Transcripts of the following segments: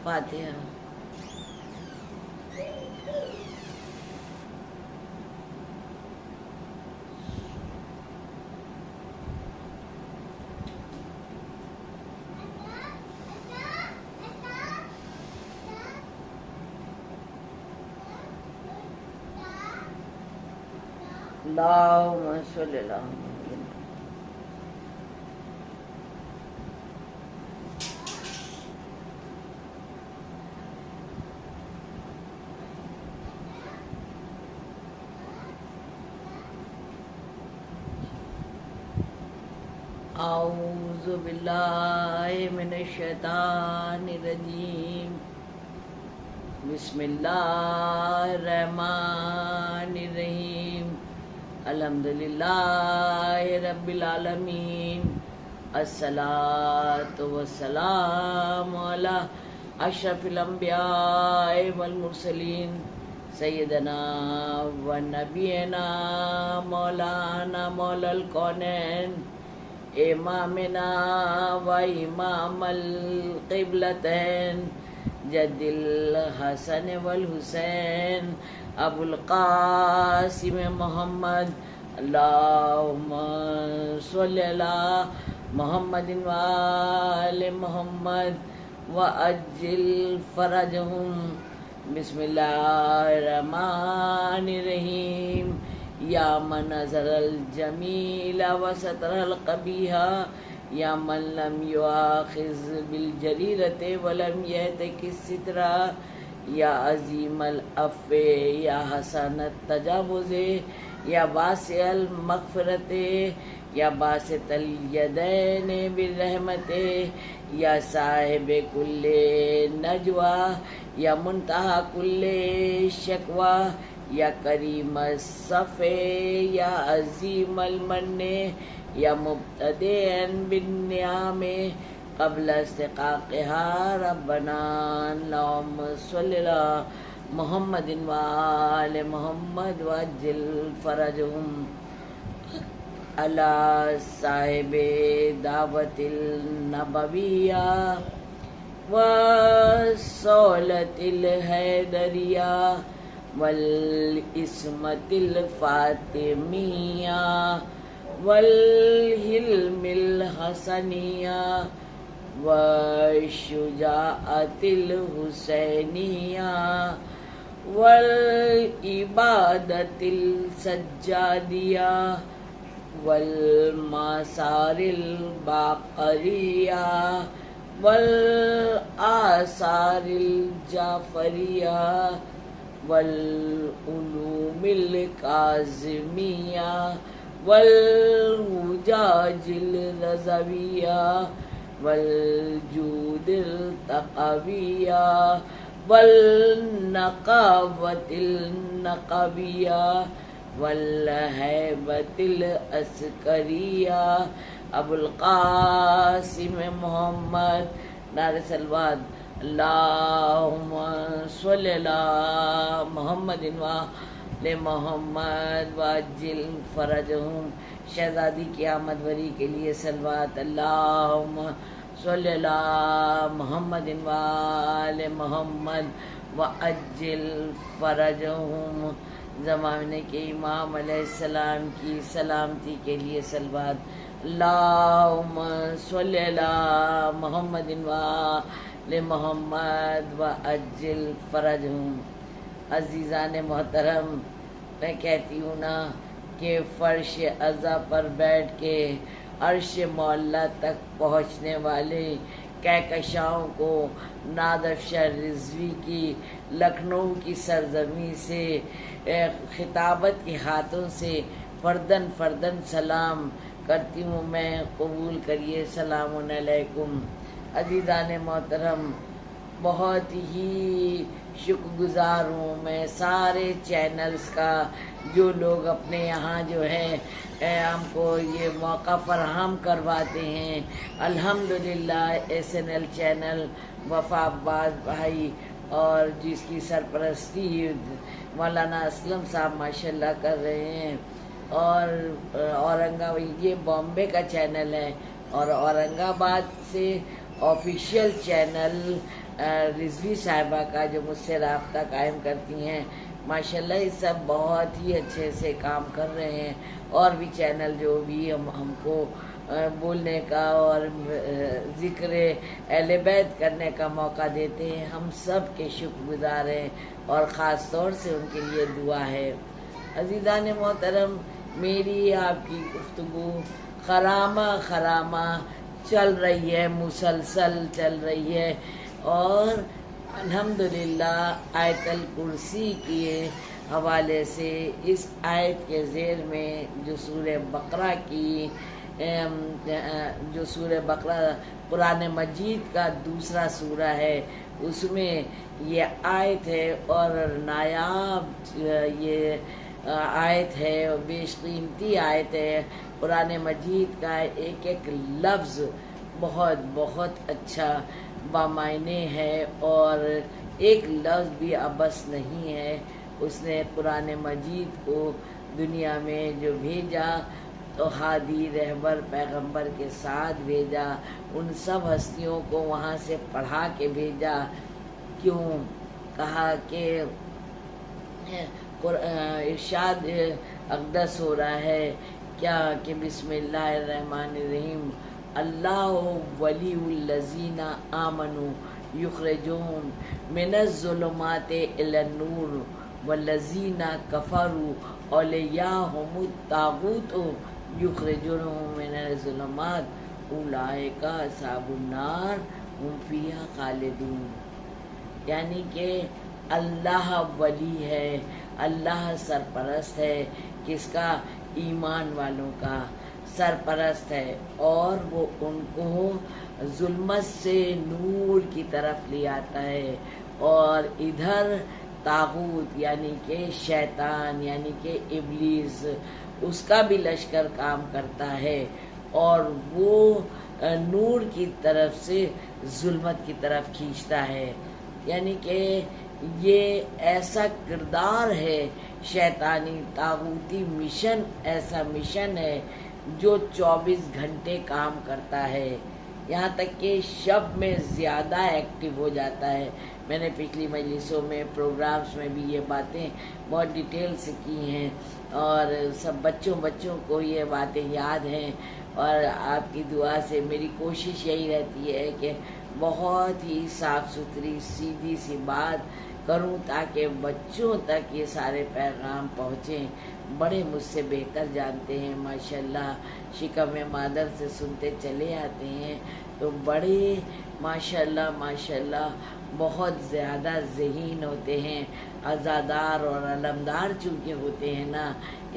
فاتحہ۔ اللہم صلی اللہ علیہ وسلم۔ اعوذ باللہ من الشیطان الرجیم، بسم اللہ الرحمن الرحیم، الحمدللہ رب العالمین، الصلاۃ والسلام علی اشرف الانبیاء والمرسلین، سیدنا و نبینا مولانا مولا الکونین، امامنا و امام القبلتین، جد الحسن والحسین، ابو القاسم محمد، اللہم صلی علی محمد وآل محمد وعجل فرجہم، بسم اللہ الرحمن الرحیم، یا من نظر الجمیل وستر القبیح، یا من لم یؤاخذ بالجریرۃ ولم یہتک الستر، یا عظیم العفو یا حسن التجاوز، یا واسع المغفرت، یا باسط الیدین بالرحمت، یا صاحب کل نجوى، یا منتہا کل شکوى، یا کریم الصف، یا عظیم المن، یا مبتدئا بالنعم قبل استحقاقها، ربنا اللہم صلی علی محمد وآل محمد وعجل فرجہم، علی صاحب دعوت النبویہ والصولۃ الحیدریہ والعصمۃ الفاطمیہ والحلم الحسنیہ والشجاعۃ الحسینیہ والعبادۃ السجادیہ والمآثار الباقریہ والآثار الجعفریہ والعلوم الکاظمیہ والحجاج الرضویہ والجود التقویہ والنقاوۃ النقویہ والہیبۃ العسکریہ، ابو القاسم محمد، نعرہ صلوات، اللہم صلی علی محمد وآل محمد وعجل فرجہم، شہزادی کی آمد وری کے لیے صلوات، اللہم صلی علی محمد وآل محمد وعجل فرجہم، زمانے کے امام علیہ السلام کی سلامتی کے لیے صلوات، اللہم صلی علی محمد وآل محمد وعجل فرجہم۔ عزیزان محترم، میں کہتی ہوں نا کہ فرش عزا پر بیٹھ کے عرش معلیٰ تک پہنچنے والے کہکشاؤں کو نادافشاں رضوی کی لکھنؤ کی سرزمین سے خطابت کے ہاتھوں سے فردن فردن سلام کرتی ہوں میں، قبول کریے، سلام علیکم۔ عزیزان محترم، بہت ہی شکر گزار ہوں میں سارے چینلز کا جو لوگ اپنے یہاں جو ہے ہم کو یہ موقع فراہم کرواتے ہیں۔ الحمدللہ ایس این ایل چینل، وفا عباس بھائی، اور جس کی سرپرستی مولانا اسلم صاحب ماشاءاللہ کر رہے ہیں، اور اورنگ آباد یہ بامبے کا چینل ہے، اور اورنگ آباد سے آفیشیل چینل رضوی صاحبہ کا جو مجھ سے رابطہ قائم کرتی ہیں، ماشاءاللہ یہ سب بہت ہی اچھے سے کام کر رہے ہیں، اور بھی چینل جو بھی ہم کو بولنے کا اور ذکر اہل بیت کرنے کا موقع دیتے ہیں، ہم سب کے شکر گزار ہیں، اور خاص طور سے ان کے لیے دعا ہے۔ عزیزان محترم، میری آپ کی گفتگو خرامہ چل رہی ہے، مسلسل چل رہی ہے، اور الحمدللہ آیت الکرسی کے حوالے سے اس آیت کے ذیل میں جو سورہ بقرہ کی جو سورہ بقرہ قرآن مجید کا دوسرا سورہ ہے، اس میں یہ آیت ہے، اور نایاب یہ آیت ہے، اور بیش قیمتی آیت ہے۔ قرآن مجید کا ایک ایک لفظ بہت بہت اچھا بامعنی ہے، اور ایک لفظ بھی ابس نہیں ہے۔ اس نے قرآن مجید کو دنیا میں جو بھیجا تو ہادی رہبر پیغمبر کے ساتھ بھیجا، ان سب ہستیوں کو وہاں سے پڑھا کے بھیجا۔ کیوں کہا کہ ارشاد اقدس ہو رہا ہے کیا کہ بسم اللہ الرحمن الرحیم، اللہ ولی الذین آمنوا یخرجہم من الظلمات الی النور والذین کفروا اولیاءہم الطاغوت یخرجونہم من الظلمات اولئک اصحاب النار ہم فیہا خالدون۔ یعنی کہ اللہ ولی ہے، اللہ سرپرست ہے، کس کا؟ ایمان والوں کا سرپرست ہے، اور وہ ان کو ظلمت سے نور کی طرف لے آتا ہے، اور ادھر طاغوت یعنی کہ شیطان یعنی کہ ابلیس، اس کا بھی لشکر کام کرتا ہے، اور وہ نور کی طرف سے ظلمت کی طرف کھینچتا ہے۔ یعنی کہ یہ ایسا کردار ہے، شیطانی طاغوتی مشن ایسا مشن ہے جو 24 گھنٹے کام کرتا ہے، یہاں تک کہ شب میں زیادہ ایکٹیو ہو جاتا ہے۔ میں نے پچھلی مجلسوں میں پروگرامز میں بھی یہ باتیں بہت ڈیٹیل سے کی ہیں، اور سب بچوں کو یہ باتیں یاد ہیں، اور آپ کی دعا سے میری کوشش یہی رہتی ہے کہ بہت ہی صاف ستھری سیدھی سی بات کروں تاکہ بچوں تک یہ سارے پیغام پہنچیں۔ بڑے مجھ سے بہتر جانتے ہیں ماشاءاللہ، شکم مادر سے سنتے چلے آتے ہیں، تو بڑے ماشاءاللہ بہت زیادہ ذہین ہوتے ہیں، عزادار اور علمدار چونکہ ہوتے ہیں نا،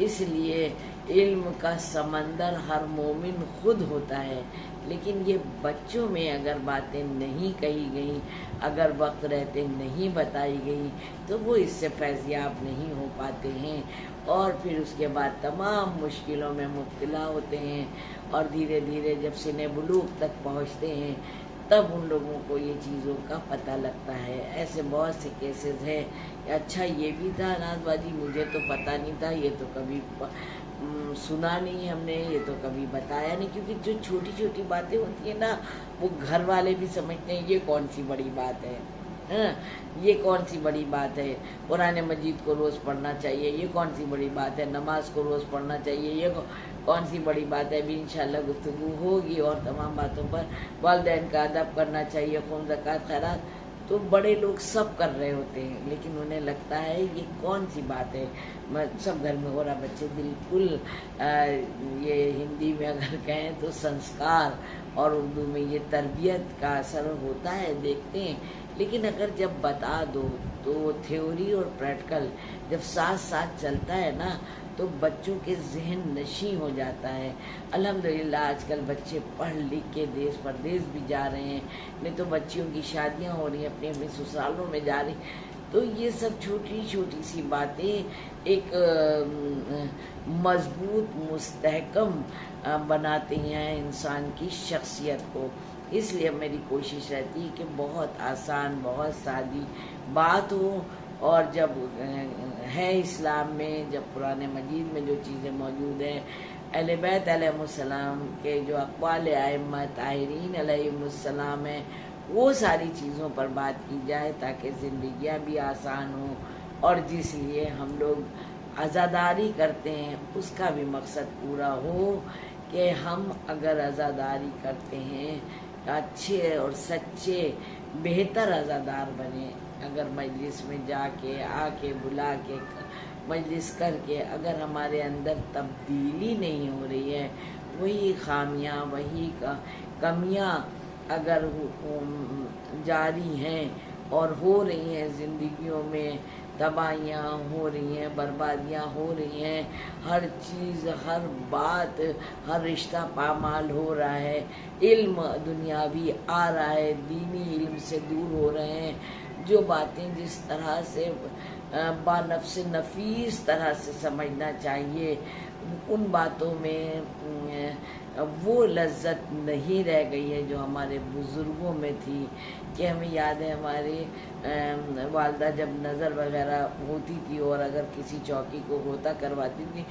اس لیے علم کا سمندر ہر مومن خود ہوتا ہے، لیکن یہ بچوں میں اگر باتیں نہیں کہی گئیں، اگر وقت رہتے نہیں بتائی گئی، تو وہ اس سے فیضیاب نہیں ہو پاتے ہیں، اور پھر اس کے بعد تمام مشکلوں میں مبتلا ہوتے ہیں، اور دھیرے دھیرے جب سن بلوغ تک پہنچتے ہیں تب ان لوگوں کو یہ چیزوں کا پتہ لگتا ہے۔ ایسے بہت سے کیسز ہیں، اچھا یہ بھی تھا ناز باجی، مجھے تو پتہ نہیں تھا، یہ تو کبھی سنا نہیں ہم نے، یہ تو کبھی بتایا نہیں، کیونکہ جو چھوٹی چھوٹی باتیں ہوتی ہیں نا، وہ گھر والے بھی سمجھتے ہیں یہ کون سی بڑی بات ہے، یہ کون سی بڑی بات ہے، قرآن مجید کو روز پڑھنا چاہیے، یہ کون سی بڑی بات ہے، نماز کو روز پڑھنا چاہیے، یہ کون سی بڑی بات ہے۔ ابھی انشاءاللہ گفتگو ہوگی اور تمام باتوں پر، والدین کا ادب کرنا چاہیے، خون زکوٰۃ خیرات، تو بڑے لوگ سب کر رہے ہوتے ہیں، لیکن انہیں لگتا ہے یہ کون سی بات ہے، سب گھر میں ہو رہا۔ بچے بالکل یہ ہندی میں اگر کہیں تو سنسکار، اور اردو میں یہ تربیت کا اثر ہوتا ہے، دیکھتے ہیں، لیکن اگر جب بتا دو تو تھیوری اور پریکٹیکل جب ساتھ ساتھ چلتا ہے نا تو بچوں کے ذہن نشیں ہو جاتا ہے۔ الحمدللہ آج کل بچے پڑھ لکھ کے دیس پردیس بھی جا رہے ہیں، نہیں تو بچیوں کی شادیاں ہو رہی ہیں، اپنے اپنے سسرالوں میں جا رہی، تو یہ سب چھوٹی چھوٹی سی باتیں ایک مضبوط مستحکم بناتی ہیں انسان کی شخصیت کو۔ اس لیے میری کوشش رہتی ہے کہ بہت آسان بہت سادی بات ہو، اور جب ہے اسلام میں، جب قرآن مجید میں جو چیزیں موجود ہیں، اہل بیت علیہ السلام کے جو اقوال ائمہ طاہرین علیہ السلام ہیں، وہ ساری چیزوں پر بات کی جائے تاکہ زندگیاں بھی آسان ہوں، اور جس لیے ہم لوگ عزاداری کرتے ہیں اس کا بھی مقصد پورا ہو کہ ہم اگر عزاداری کرتے ہیں اچھے اور سچے بہتر عزادار بنیں۔ اگر مجلس میں جا کے آ کے بلا کے مجلس کر کے اگر ہمارے اندر تبدیلی نہیں ہو رہی ہے، وہی خامیاں وہی کمیاں اگر جاری ہیں اور ہو رہی ہیں، زندگیوں میں تباہیاں ہو رہی ہیں، بربادیاں ہو رہی ہیں، ہر چیز ہر بات ہر رشتہ پامال ہو رہا ہے، علم دنیاوی آ رہا ہے، دینی علم سے دور ہو رہے ہیں، جو باتیں جس طرح سے بانفس نفیس طرح سے سمجھنا چاہیے، ان باتوں میں وہ لذت نہیں رہ گئی ہے جو ہمارے بزرگوں میں تھی، کہ ہمیں یاد ہے ہماری والدہ جب نظر وغیرہ ہوتی تھی اور اگر کسی چوکی کو غوطہ کرواتی تھی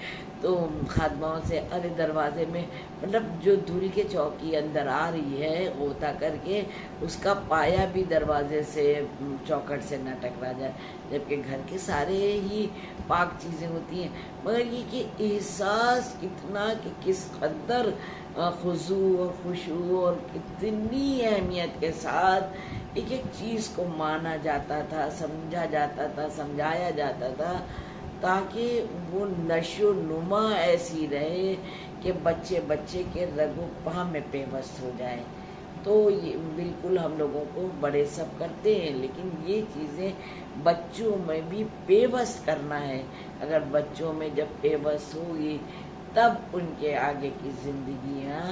تو خادماؤں سے ارے دروازے میں مطلب جو دھل کے چوکی اندر آ رہی ہے غوطہ کر کے، اس کا پایا بھی دروازے سے چوکھٹ سے نہ ٹکرا جائے، جبکہ گھر کے سارے ہی پاک چیزیں ہوتی ہیں، مگر یہ کہ احساس اتنا کہ کس قدر خضوع اور خشوع اور کتنی اہمیت کے ساتھ ایک ایک چیز کو مانا جاتا تھا، سمجھا جاتا تھا، سمجھایا جاتا تھا، تاکہ وہ نشو و نما ایسی رہے کہ بچے بچے کے رگ و پا میں پیوست ہو جائے۔ تو یہ بالکل ہم لوگوں کو بڑے سب کرتے ہیں، لیکن یہ چیزیں بچوں میں بھی پیوست کرنا ہے۔ اگر بچوں میں جب پیوست ہوگی تب ان کے آگے کی زندگیاں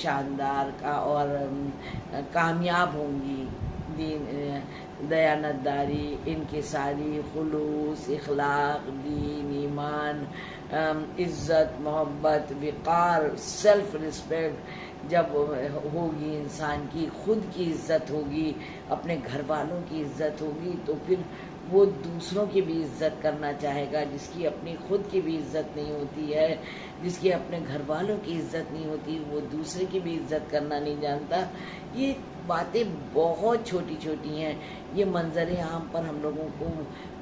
شاندار کا اور کامیاب ہوں گی۔ دیانتداری، انکساری، خلوص، اخلاق، دین، ایمان، عزت، محبت، وقار، سیلف رسپیکٹ جب ہوگی، انسان کی خود کی عزت ہوگی، اپنے گھر والوں کی عزت ہوگی، تو پھر وہ دوسروں کی بھی عزت کرنا چاہے گا۔ جس کی اپنی خود کی بھی عزت نہیں ہوتی ہے، جس کی اپنے گھر والوں کی عزت نہیں ہوتی، وہ دوسرے کی بھی عزت کرنا نہیں جانتا۔ یہ باتیں بہت چھوٹی چھوٹی ہیں، یہ منظر عام پر ہم لوگوں کو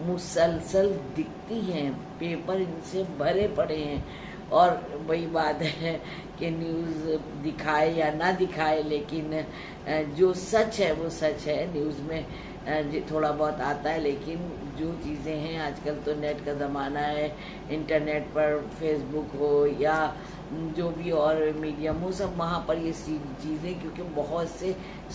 مسلسل دکھتی ہیں، پیپر ان سے بھرے پڑے ہیں، اور وہی بات ہے کہ نیوز دکھائے یا نہ دکھائے، لیکن جو سچ ہے وہ سچ ہے۔ نیوز میں تھوڑا بہت آتا ہے، لیکن جو چیزیں ہیں آج کل تو نیٹ کا زمانہ ہے، انٹرنیٹ پر فیس بک ہو یا جو بھی اور میڈیم ہو، سب وہاں پر یہ چیزیں، کیونکہ بہت سے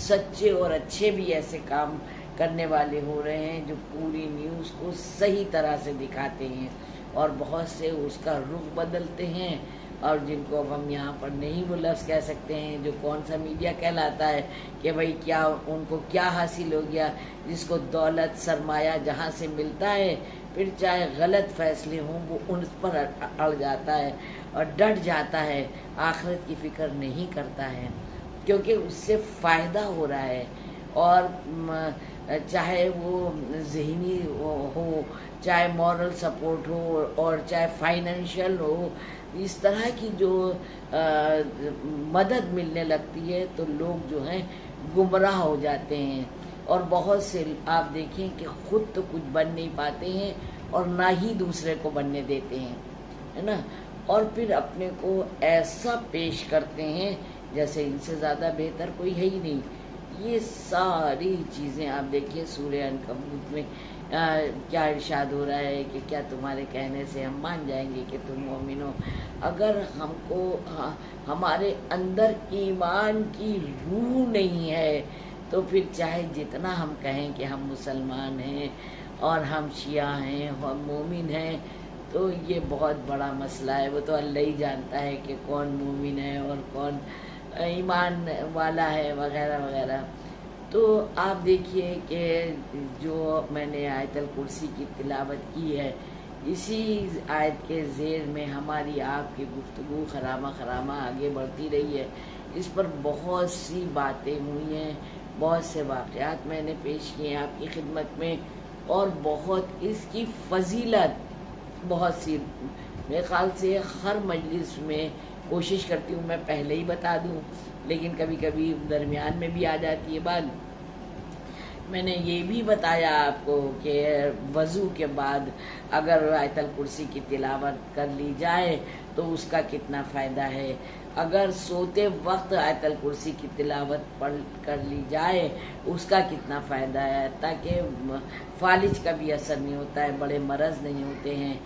سچے اور اچھے بھی ایسے کام کرنے والے ہو رہے ہیں جو پوری نیوز کو صحیح طرح سے دکھاتے ہیں، اور بہت سے اس کا رخ بدلتے ہیں، اور جن کو اب ہم یہاں پر نہیں وہ لفظ کہہ سکتے ہیں، جو کون سا میڈیا کہلاتا ہے، کہ بھئی کیا ان کو کیا حاصل ہو گیا، جس کو دولت سرمایہ جہاں سے ملتا ہے، پھر چاہے غلط فیصلے ہوں وہ ان پر اڑ جاتا ہے اور ڈٹ جاتا ہے، آخرت کی فکر نہیں کرتا ہے، کیونکہ اس سے فائدہ ہو رہا ہے، اور چاہے وہ ذہنی ہو، چاہے مورل سپورٹ ہو، اور چاہے فائنینشیل ہو، اس طرح کی جو مدد ملنے لگتی ہے تو لوگ جو ہیں گمراہ ہو جاتے ہیں، اور بہت سے آپ دیکھیں کہ خود تو کچھ بن نہیں پاتے ہیں اور نہ ہی دوسرے کو بننے دیتے ہیں، ہے نا، اور پھر اپنے کو ایسا پیش کرتے ہیں جیسے ان سے زیادہ بہتر کوئی ہے ہی نہیں۔ یہ ساری چیزیں آپ دیکھیے سورہ عنکبوت میں کیا ارشاد ہو رہا ہے کہ کیا تمہارے کہنے سے ہم مان جائیں گے کہ تم مومن ہو؟ اگر ہم کو ہمارے اندر ایمان کی روح نہیں ہے تو پھر چاہے جتنا ہم کہیں کہ ہم مسلمان ہیں اور ہم شیعہ ہیں اور مومن ہیں، تو یہ بہت بڑا مسئلہ ہے۔ وہ تو اللہ ہی جانتا ہے کہ کون مومن ہے اور کون ایمان والا ہے وغیرہ وغیرہ۔ تو آپ دیکھیے کہ جو میں نے آیت الکرسی کی تلاوت کی ہے، اسی آیت کے زیر میں ہماری آپ کی گفتگو خرامہ خرامہ آگے بڑھتی رہی ہے اس پر بہت سی باتیں ہوئی ہیں، بہت سے واقعات میں نے پیش کیے ہیں آپ کی خدمت میں، اور بہت اس کی فضیلت بہت سی، میرے خیال سے ہر مجلس میں کوشش کرتی ہوں میں پہلے ہی بتا دوں، لیکن کبھی کبھی درمیان میں بھی آ جاتی ہے بات۔ میں نے یہ بھی بتایا آپ کو کہ وضو کے بعد اگر آیت الکرسی کی تلاوت کر لی جائے تو اس کا کتنا فائدہ ہے، اگر سوتے وقت آیت الکرسی کی تلاوت پڑھ کر لی جائے اس کا کتنا فائدہ ہے، تاکہ فالج کا بھی اثر نہیں ہوتا ہے، بڑے مرض نہیں ہوتے ہیں۔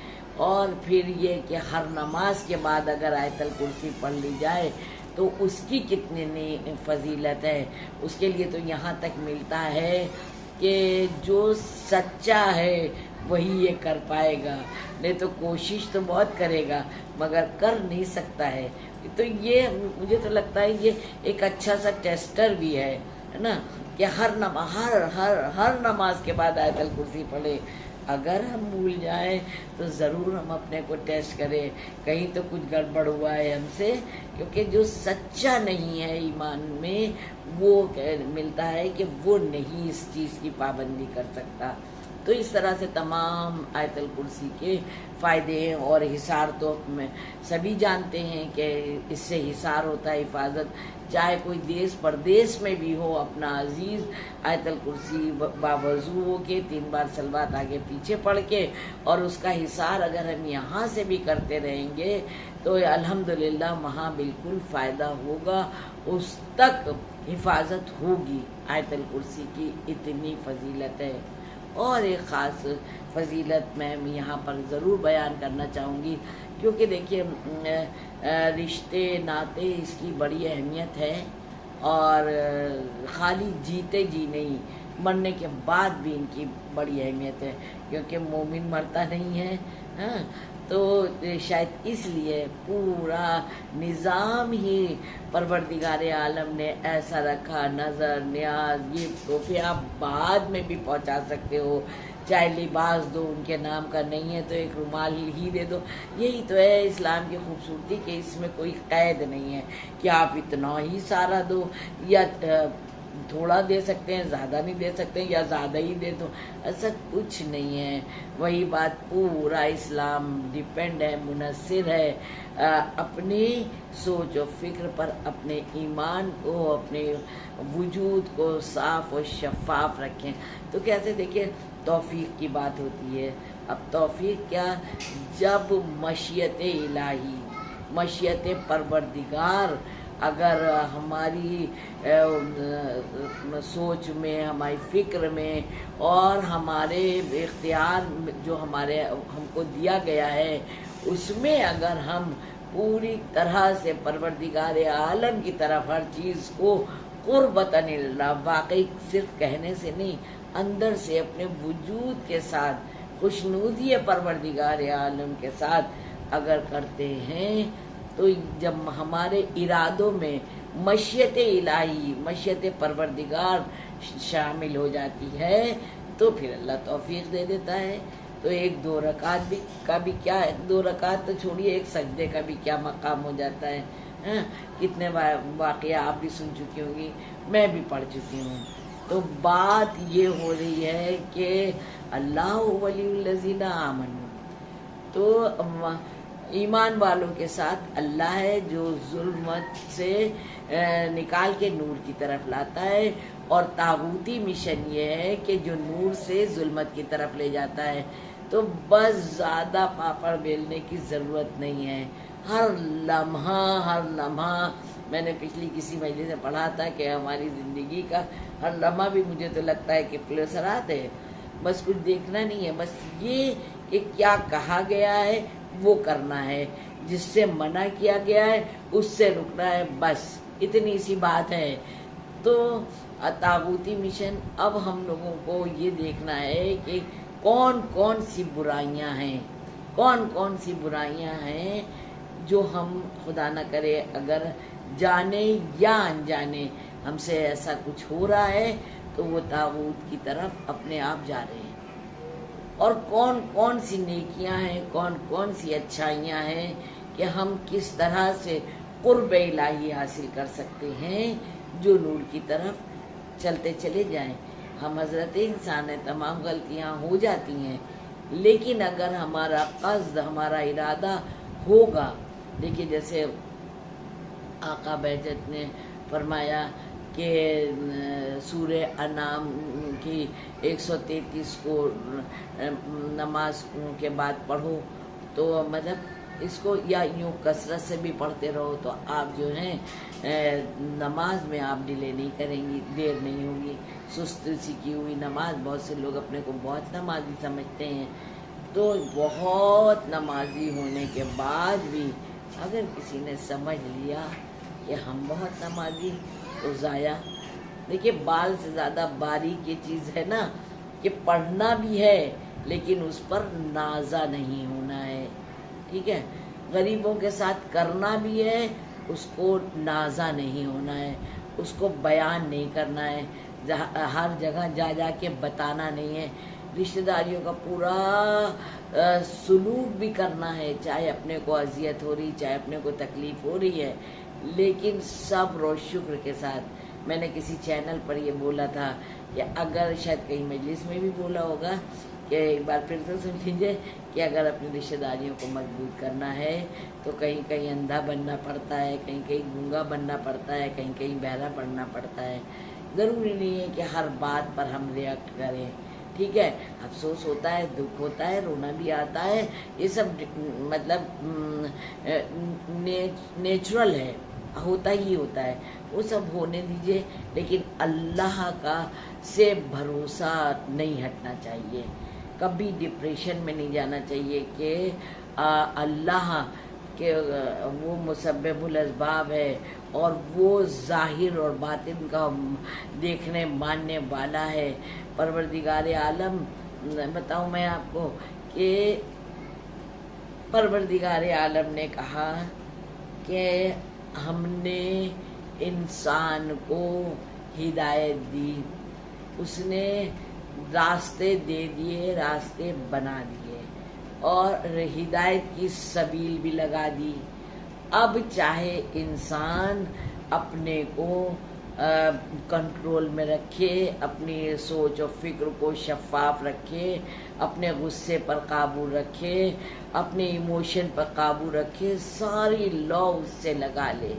اور پھر یہ کہ ہر نماز کے بعد اگر آیت الکرسی پڑھ لی جائے تو اس کی کتنی فضیلت ہے، اس کے لیے تو یہاں تک ملتا ہے کہ جو سچا ہے وہی یہ کر پائے گا، نہیں تو کوشش تو بہت کرے گا مگر کر نہیں سکتا ہے۔ تو یہ مجھے تو لگتا ہے یہ ایک اچھا سا ٹیسٹر بھی ہے نا، کہ ہر نماز کے بعد آیت الکرسی پڑھے۔ اگر ہم بھول جائیں تو ضرور ہم اپنے کو ٹیسٹ کریں، کہیں تو کچھ گڑبڑ ہوا ہے ہم سے، کیونکہ جو سچا نہیں ہے ایمان میں وہ ملتا ہے کہ وہ نہیں اس چیز کی پابندی کر سکتا۔ تو اس طرح سے تمام آیت الکرسی کے فائدے ہیں، اور حصار تو سبھی جانتے ہیں کہ اس سے حصار ہوتا ہے، حفاظت، چاہے کوئی دیس پردیس میں بھی ہو، اپنا عزیز آیت الکرسی باوضو ہو کے 3 بار صلوات آگے پیچھے پڑھ کے، اور اس کا حصار اگر ہم یہاں سے بھی کرتے رہیں گے تو الحمدللہ وہاں بالکل فائدہ ہوگا، اس تک حفاظت ہوگی۔ آیت الکرسی کی اتنی فضیلت ہے۔ اور ایک خاص فضیلت میں یہاں پر ضرور بیان کرنا چاہوں گی، کیونکہ دیکھیے رشتے ناطے اس کی بڑی اہمیت ہے، اور خالی جیتے جی نہیں، مرنے کے بعد بھی ان کی بڑی اہمیت ہے، کیونکہ مومن مرتا نہیں ہے، ہاں، تو شاید اس لیے پورا نظام ہی پروردگار عالم نے ایسا رکھا، نظر نیاز یہ تحفے آپ بعد میں بھی پہنچا سکتے ہو، چاہے لباس دو ان کے نام کا نہیں ہے تو ایک رومال ہی دے دو، یہی تو ہے اسلام کی خوبصورتی کہ اس میں کوئی قید نہیں ہے کہ آپ اتنا ہی سارا دو یا تھوڑا دے سکتے ہیں، زیادہ نہیں دے سکتے، یا زیادہ ہی دے دو، ایسا کچھ نہیں ہے۔ وہی بات، پورا اسلام ڈیپینڈ ہے، منحصر ہے اپنی سوچ و فکر پر، اپنے ایمان کو، اپنے وجود کو صاف و شفاف رکھیں۔ تو کہتے دیکھیں توفیق کی بات ہوتی ہے، اب توفیق کیا، جب مشیت الہی، مشیت پروردگار اگر ہماری سوچ میں، ہماری فکر میں، اور ہمارے اختیار جو ہم کو دیا گیا ہے اس میں اگر ہم پوری طرح سے پروردگار عالم کی طرف ہر چیز کو قربتاً اللہ، واقعی صرف کہنے سے نہیں، اندر سے اپنے وجود کے ساتھ، خوشنودی پروردگار عالم کے ساتھ اگر کرتے ہیں، تو جب ہمارے ارادوں میں مشیت الہی، مشیت پروردگار شامل ہو جاتی ہے تو پھر اللہ توفیق دے دیتا ہے۔ تو 1-2 رکعت کا بھی کیا، 2 رکعت تو چھوڑیے، ایک سجدے کا بھی کیا مقام ہو جاتا ہے، کتنے واقعہ آپ بھی سن چکی ہوں گی، میں بھی پڑھ چکی ہوں۔ تو بات یہ ہو رہی ہے کہ اللہ ولی الذین آمنوا، تو ایمان والوں کے ساتھ اللہ ہے جو ظلمت سے نکال کے نور کی طرف لاتا ہے، اور طاغوتی مشن یہ ہے کہ جو نور سے ظلمت کی طرف لے جاتا ہے۔ تو بس زیادہ پاپڑ بیلنے کی ضرورت نہیں ہے، ہر لمحہ میں نے پچھلی کسی مجلس میں پڑھا تھا کہ ہماری زندگی کا ہر لمحہ بھی مجھے تو لگتا ہے کہ پلسرات ہے، بس کچھ دیکھنا نہیں ہے، بس یہ کہ کیا کہا گیا ہے وہ کرنا ہے، جس سے منع کیا گیا ہے اس سے رکنا ہے، بس اتنی سی بات ہے۔ تو طاغوتی مشن، اب ہم لوگوں کو یہ دیکھنا ہے کہ کون کون سی برائیاں ہیں، کون کون سی برائیاں ہیں جو ہم خدا نہ کرے اگر جانے یا انجانے ہم سے ایسا کچھ ہو رہا ہے تو وہ طاغوت کی طرف اپنے آپ جا رہے ہیں، اور کون کون سی نیکیاں ہیں، کون کون سی اچھائیاں ہیں کہ ہم کس طرح سے قرب الہی حاصل کر سکتے ہیں جو نور کی طرف چلتے چلے جائیں۔ ہم حضرت انسان ہیں، تمام غلطیاں ہو جاتی ہیں، لیکن اگر ہمارا قصد، ہمارا ارادہ ہوگا، دیکھیے جیسے آقا بہجت نے فرمایا کہ سورہ انعام کی 133 کو نماز کے بعد پڑھو، تو مطلب اس کو یا یوں کثرت سے بھی پڑھتے رہو تو آپ جو ہیں نماز میں آپ ڈیلے نہیں کریں گی، دیر نہیں ہوگی۔ سست سی کی ہوئی نماز، بہت سے لوگ اپنے کو بہت نمازی سمجھتے ہیں، تو بہت نمازی ہونے کے بعد بھی اگر کسی نے سمجھ لیا کہ ہم بہت نمازی، تو ضائع۔ دیکھیے بال سے زیادہ باریک یہ چیز ہے نا کہ پڑھنا بھی ہے لیکن اس پر نازا نہیں ہونا ہے، ٹھیک ہے؟ غریبوں کے ساتھ کرنا بھی ہے، اس کو نازا نہیں ہونا ہے، اس کو بیان نہیں کرنا ہے، ہر جگہ جا جا کے بتانا نہیں ہے، رشتہ داریوں کا پورا سلوک بھی کرنا ہے، چاہے اپنے کو اذیت ہو رہی، چاہے اپنے کو تکلیف ہو رہی ہے، لیکن صبر و شکر کے ساتھ۔ میں نے کسی چینل پر یہ بولا تھا کہ اگر شاید کہیں مجلس میں بھی بولا ہوگا کہ ایک بار پھر سے سن لیجیے کہ اگر اپنی رشتہ داریوں کو مضبوط کرنا ہے تو کہیں کہیں اندھا بننا پڑتا ہے، کہیں کہیں گونگا بننا پڑتا ہے، کہیں کہیں بہرا پڑنا پڑتا ہے۔ ضروری نہیں ہے کہ ہر بات پر ہم ریئیکٹ کریں، ٹھیک ہے؟ افسوس ہوتا ہے، دکھ ہوتا ہے، رونا بھی آتا ہے، یہ سب مطلب نیچرل ہے، ہوتا ہی ہوتا ہے، وہ سب ہونے دیجیے، لیکن اللہ کا سے بھروسہ نہیں ہٹنا چاہیے، کبھی ڈپریشن میں نہیں جانا چاہیے کہ اللہ کہ وہ مسبب الاسباب ہے اور وہ ظاہر اور باطن کا دیکھنے ماننے والا ہے۔ پروردگار عالم، بتاؤں میں آپ کو کہ پروردگار عالم نے کہا کہ ہم نے انسان کو ہدایت دی، اس نے راستے دے دیے، راستے بنا دیے اور ہدایت کی سبیل بھی لگا دی۔ اب چاہے انسان اپنے کو کنٹرول میں رکھے، اپنی سوچ و فکر کو شفاف رکھے، اپنے غصے پر قابو رکھے، اپنے ایموشن پر قابو رکھے، ساری لا اس سے لگا لے،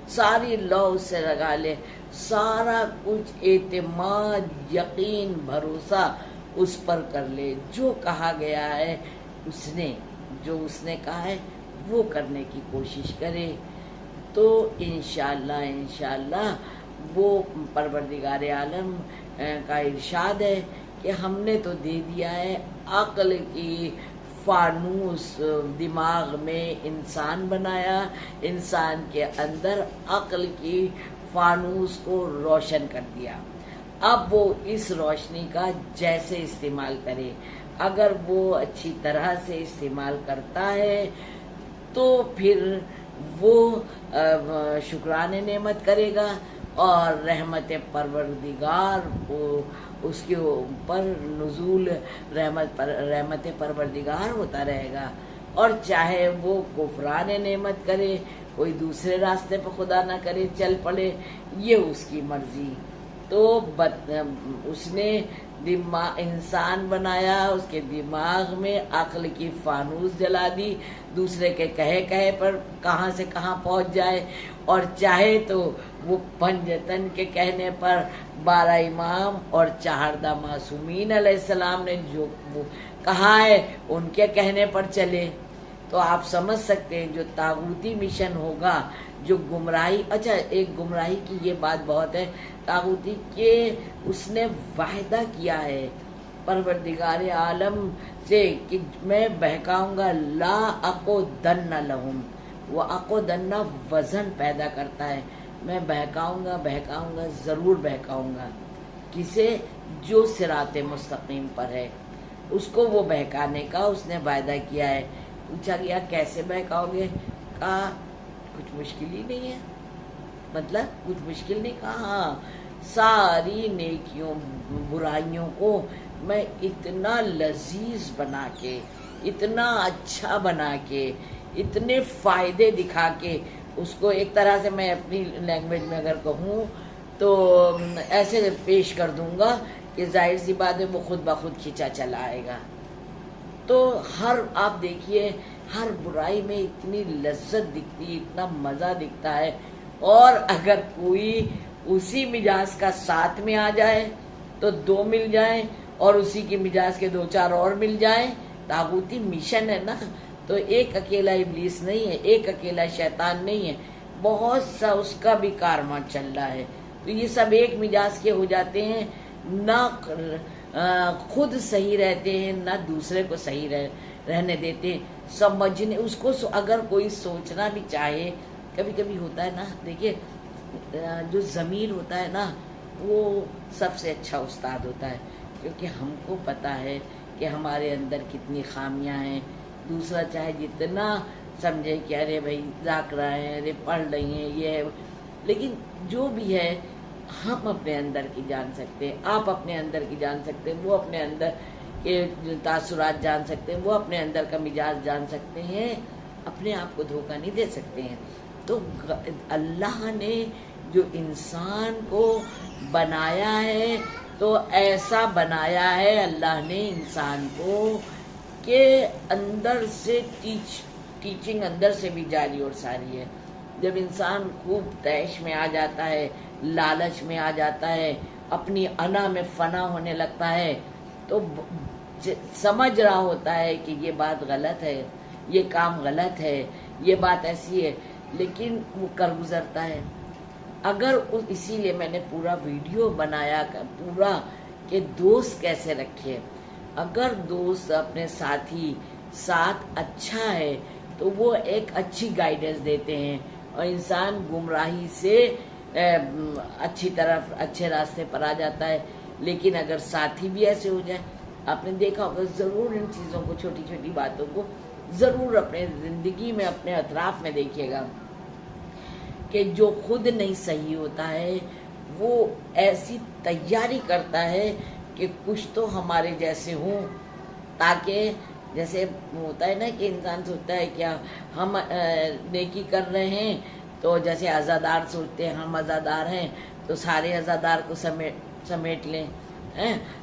ساری لا اس سے لگا لے، سارا کچھ اعتماد، یقین، بھروسہ اس پر کر لے، جو کہا گیا ہے اس نے، جو اس نے کہا ہے وہ کرنے کی کوشش کرے، تو انشاءاللہ وہ پروردگار عالم کا ارشاد ہے کہ ہم نے تو دے دیا ہے عقل کی فانوس، دماغ میں انسان بنایا، انسان کے اندر عقل کی فانوس کو روشن کر دیا، اب وہ اس روشنی کا جیسے استعمال کرے، اگر وہ اچھی طرح سے استعمال کرتا ہے تو پھر وہ شکران نعمت کرے گا اور رحمت پروردگار کو اس کے اوپر نزول رحمت پروردگار ہوتا رہے گا، اور چاہے وہ کفران نعمت کرے، کوئی دوسرے راستے پہ خدا نہ کرے چل پڑے، یہ اس کی مرضی۔ تو اس نے انسان بنایا، اس کے دماغ میں عقل کی فانوس جلا دی، دوسرے کے کہے پر کہاں سے کہاں پہنچ جائے، اور چاہے تو وہ پنجتن کے کہنے پر 12 امام اور 14 معصومین علیہ السلام نے جو کہا ہے ان کے کہنے پر چلے، تو آپ سمجھ سکتے ہیں جو طاغوتی مشن ہوگا، جو گمراہی، اچھا ایک گمراہی کی یہ بات بہت ہے طاغوتی کہ اس نے وعدہ کیا ہے پروردگار عالم سے کہ میں بہکاؤں گا، لا اقعدن لہم، وہ اقعدن وزن پیدا کرتا ہے، میں بہکاؤں گا، ضرور بہکاؤں گا، کسے؟ جو صراط مستقیم پر ہے، اس کو وہ بہکانے کا اس نے وعدہ کیا ہے۔ پوچھا گیا کیسے بہکاؤ گے؟ کہا کچھ مشکل ہی نہیں ہے، مطلب کچھ مشکل نہیں، کہا ہاں ساری نیکیوں برائیوں کو میں اتنا لذیذ بنا کے، اتنا اچھا بنا کے، اتنے فائدے دکھا کے اس کو ایک طرح سے میں اپنی لینگویج میں اگر کہوں تو ایسے پیش کر دوں گا کہ ظاہر سی بات ہے وہ خود بخود کھینچا چلا آئے گا. تو آپ دیکھیے ہر برائی میں اتنی لذت دکھتی، اتنا مزہ دکھتا ہے، اور اگر کوئی اسی مزاج کا ساتھ میں آ جائے تو 2 مل جائیں، اور اسی کی مزاج کے 2-4 اور مل جائیں. طاغوتی مشن ہے نا، تو ایک اکیلا ابلیس نہیں ہے، ایک اکیلا شیطان نہیں ہے، بہت سا اس کا بھی کارواں چل رہا ہے. تو یہ سب ایک مزاج کے ہو جاتے ہیں، نہ خود صحیح رہتے ہیں نہ دوسرے کو صحیح رہنے دیتے. سمجھنے اس کو اگر کوئی سوچنا بھی چاہے، کبھی کبھی ہوتا ہے نا، دیکھیے جو ضمیر ہوتا ہے نا وہ سب سے اچھا استاد ہوتا ہے، کیونکہ ہم کو پتا ہے کہ ہمارے اندر کتنی خامیاں ہیں. دوسرا چاہے جتنا سمجھے کہ ارے بھائی ذاکرہ ہیں، ارے پڑھ رہی ہیں، یہ ہے، لیکن جو بھی ہے ہم اپنے اندر کی جان سکتے ہیں، آپ اپنے اندر کی جان سکتے ہیں، وہ اپنے اندر کے تاثرات جان سکتے ہیں، وہ اپنے اندر کا مزاج جان سکتے ہیں. اپنے آپ کو دھوکہ نہیں دے سکتے ہیں. تو اللہ نے جو انسان کو بنایا ہے تو ایسا بنایا ہے اللہ نے انسان کو کہ اندر سے ٹیچنگ اندر سے بھی جاری اور ساری ہے. جب انسان خوب تیش میں آ جاتا ہے، لالچ میں آ جاتا ہے، اپنی انا میں فنا ہونے لگتا ہے، تو سمجھ رہا ہوتا ہے کہ یہ بات غلط ہے، یہ کام غلط ہے، یہ بات ایسی ہے، لیکن وہ کر گزرتا ہے. اگر اسی لیے میں نے پورا ویڈیو بنایا پورا کہ دوست کیسے رکھے. اگر دوست اپنے ساتھی ساتھ اچھا ہے تو وہ ایک اچھی گائیڈنس دیتے ہیں اور انسان گمراہی سے اچھی طرف اچھے راستے پر آ جاتا ہے. لیکن اگر ساتھی بھی ایسے ہو جائے، آپ نے دیکھا ہوگا، ضرور ان چیزوں کو، چھوٹی چھوٹی باتوں کو ضرور اپنے زندگی میں اپنے اطراف میں دیکھیے گا کہ جو خود نہیں صحیح ہوتا ہے وہ ایسی تیاری کرتا ہے کہ کچھ تو ہمارے جیسے ہوں، تاکہ جیسے ہوتا ہے نا کہ انسان سوچتا ہے کہ ہم نیکی کر رہے ہیں، تو جیسے عزادار سوچتے ہیں ہم عزادار ہیں تو سارے عزادار کو سمیٹ لیں.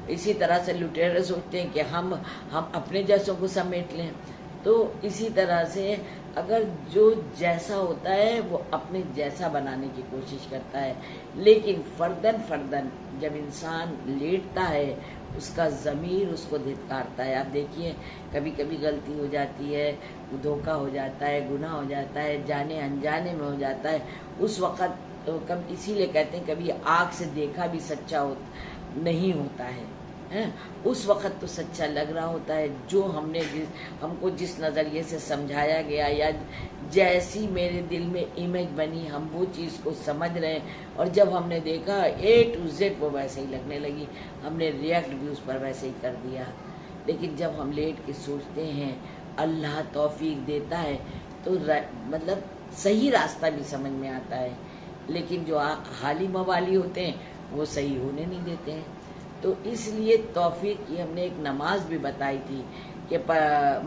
اسی طرح سے لٹیرے سوچتے ہیں کہ ہم اپنے جیسوں کو سمیٹ لیں. تو اسی طرح سے اگر جو جیسا ہوتا ہے وہ اپنے جیسا بنانے کی کوشش کرتا ہے، لیکن فردن جب انسان لیٹتا ہے اس کا ضمیر اس کو دھتکارتا ہے. آپ دیکھیے کبھی کبھی غلطی ہو جاتی ہے، دھوکہ ہو جاتا ہے، گناہ ہو جاتا ہے، جانے انجانے میں ہو جاتا ہے. اس وقت اسی لیے کہتے ہیں کبھی آنکھ سے دیکھا بھی سچا نہیں ہوتا ہے. اس وقت تو سچا لگ رہا ہوتا ہے. جو ہم کو جس نظریے سے سمجھایا گیا یا جیسی میرے دل میں امیج بنی ہم وہ چیز کو سمجھ رہے ہیں، اور جب ہم نے دیکھا A to Z وہ ویسے ہی لگنے لگی، ہم نے ریئیکٹ بھی اس پر ویسے ہی کر دیا. لیکن جب ہم لیٹ کے سوچتے ہیں، اللہ توفیق دیتا ہے تو مطلب صحیح راستہ بھی سمجھ میں آتا ہے. لیکن جو حالی موالی ہوتے ہیں وہ صحیح ہونے نہیں دیتے ہیں. تو اس لیے توفیق کی ہم نے ایک نماز بھی بتائی تھی کہ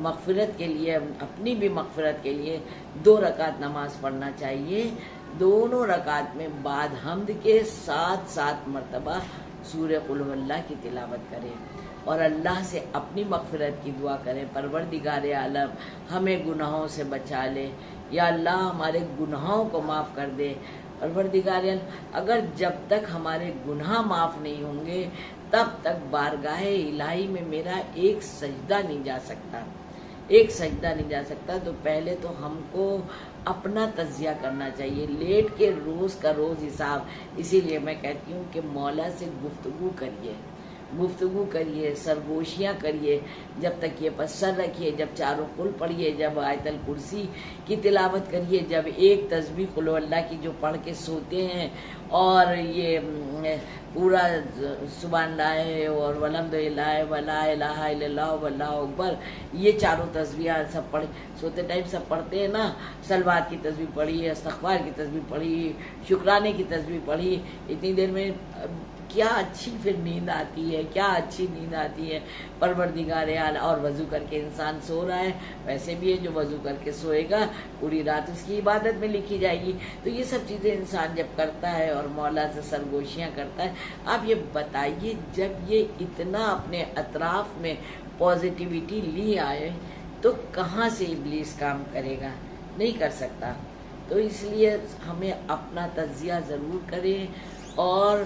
مغفرت کے لیے، اپنی بھی مغفرت کے لیے 2 رکعت نماز پڑھنا چاہیے. دونوں رکعت میں بعد حمد کے 7 مرتبہ سورہ قل هو اللہ کی تلاوت کریں اور اللہ سے اپنی مغفرت کی دعا کریں. پروردگار عالم ہمیں گناہوں سے بچا لے، یا اللہ ہمارے گناہوں کو معاف کر دے. پروردگار اگر جب تک ہمارے گناہ معاف نہیں ہوں گے تب تک بارگاہ الہی میں میرا ایک سجدہ نہیں جا سکتا، ایک سجدہ نہیں جا سکتا. تو پہلے تو ہم کو اپنا تجزیہ کرنا چاہیے، لیٹ کے روز کا روز حساب. اسی لیے میں کہتی ہوں کہ مولا سے گفتگو کریے، سرگوشیاں کریے، جب تک یہ پس سر رکھیے، جب چاروں قل پڑھیے، جب آیت الکرسی کی تلاوت کریے، جب ایک تسبیح قل هو اللہ کی جو پڑھ کے سوتے ہیں، اور یہ پورا سبحان اللہ اور والحمد للہ ولا الہ الا اللہ واللہ اکبر، یہ چاروں تسبیحات سب پڑھ سوتے ٹائم سب پڑھتے ہیں نا. صلوات کی تسبیح پڑھی، استغفار کی تسبیح پڑھی، شکرانے کی تسبیح پڑھی. اتنی دیر میں کیا اچھی پھر نیند آتی ہے، کیا اچھی نیند آتی ہے پروردگار عالم۔ اور وضو کر کے انسان سو رہا ہے، ویسے بھی ہے جو وضو کر کے سوئے گا پوری رات اس کی عبادت میں لکھی جائے گی۔ تو یہ سب چیزیں انسان جب کرتا ہے اور مولا سے سرگوشیاں کرتا ہے، آپ یہ بتائیے جب یہ اتنا اپنے اطراف میں پازیٹیوٹی لی آئے تو کہاں سے ابلیس کام کرے گا؟ نہیں کر سکتا۔ تو اس لیے ہمیں اپنا تجزیہ ضرور کریں، اور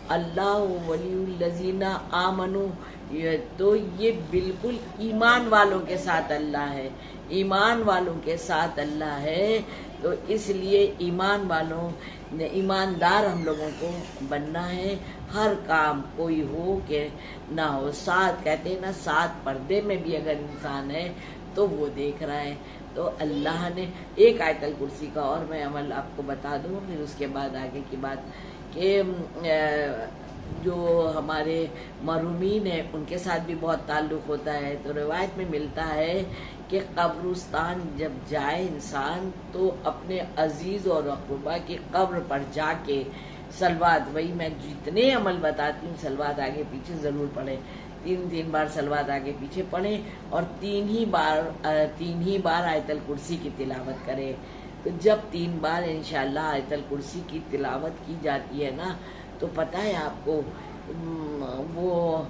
اللہ ولی الذین آمنو، تو یہ بالکل ایمان والوں کے ساتھ اللہ ہے، ایمان والوں کے ساتھ اللہ ہے۔ تو اس لیے ایمان والوں ایماندار ہم لوگوں کو بننا ہے، ہر کام کوئی ہو کہ نہ ہو، ساتھ کہتے ہیں نا، ساتھ پردے میں بھی اگر انسان ہے تو وہ دیکھ رہا ہے۔ تو اللہ نے ایک آیت الکرسی کا اور میں عمل آپ کو بتا دوں، پھر اس کے بعد آگے کی بات، کہ جو ہمارے مرحومین ہیں ان کے ساتھ بھی بہت تعلق ہوتا ہے۔ تو روایت میں ملتا ہے کہ قبرستان جب جائے انسان تو اپنے عزیز اور اقربا کی قبر پر جا کے صلوات، وہی میں جتنے عمل بتاتی ہوں صلوات آگے پیچھے ضرور پڑھیں، 3 بار صلوات آگے پیچھے پڑھیں، اور 3 ہی بار آیت الکرسی کی تلاوت کریں۔ تو جب 3 بار انشاءاللہ آیت الکرسی کی تلاوت کی جاتی ہے نا، تو پتہ ہے آپ کو وہ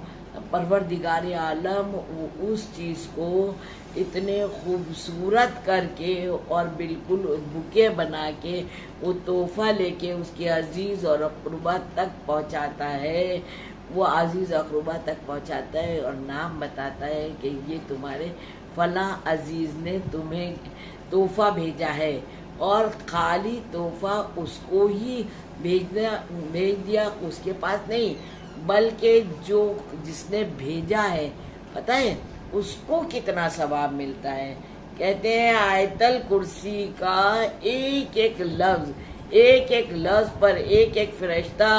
پروردگار عالم اس چیز کو اتنے خوبصورت کر کے اور بالکل بکے بنا کے وہ تحفہ لے کے اس کے عزیز اور اقربا تک پہنچاتا ہے، وہ عزیز اقربا تک پہنچاتا ہے اور نام بتاتا ہے کہ یہ تمہارے فلاں عزیز نے تمہیں تحفہ بھیجا ہے، اور خالی تحفہ اس کو ہی بھیج دیا، اس کے پاس نہیں، بلکہ جس نے بھیجا ہے پتہ ہے اس کو کتنا ثواب ملتا ہے۔ کہتے ہیں آیت الکرسی کا ایک ایک لفظ پر ایک فرشتہ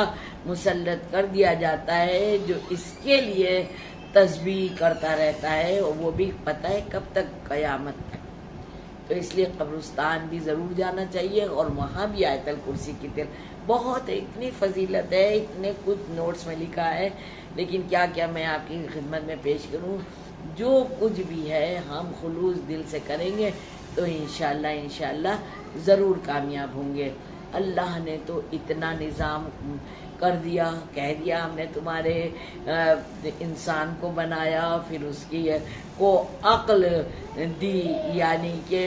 مسلط کر دیا جاتا ہے جو اس کے لیے تسبیح کرتا رہتا ہے، اور وہ بھی پتہ ہے کب تک؟ قیامت تک۔ تو اس لیے قبرستان بھی ضرور جانا چاہیے، اور وہاں بھی آیت الکرسی کی بہت اتنی فضیلت ہے، اتنے کچھ نوٹس میں لکھا ہے، لیکن کیا میں آپ کی خدمت میں پیش کروں۔ جو کچھ بھی ہے ہم خلوص دل سے کریں گے تو انشاءاللہ ضرور کامیاب ہوں گے۔ اللہ نے تو اتنا نظام کر دیا، کہہ دیا ہم نے تمہارے انسان کو بنایا، پھر اس کی کو عقل دی، یعنی کہ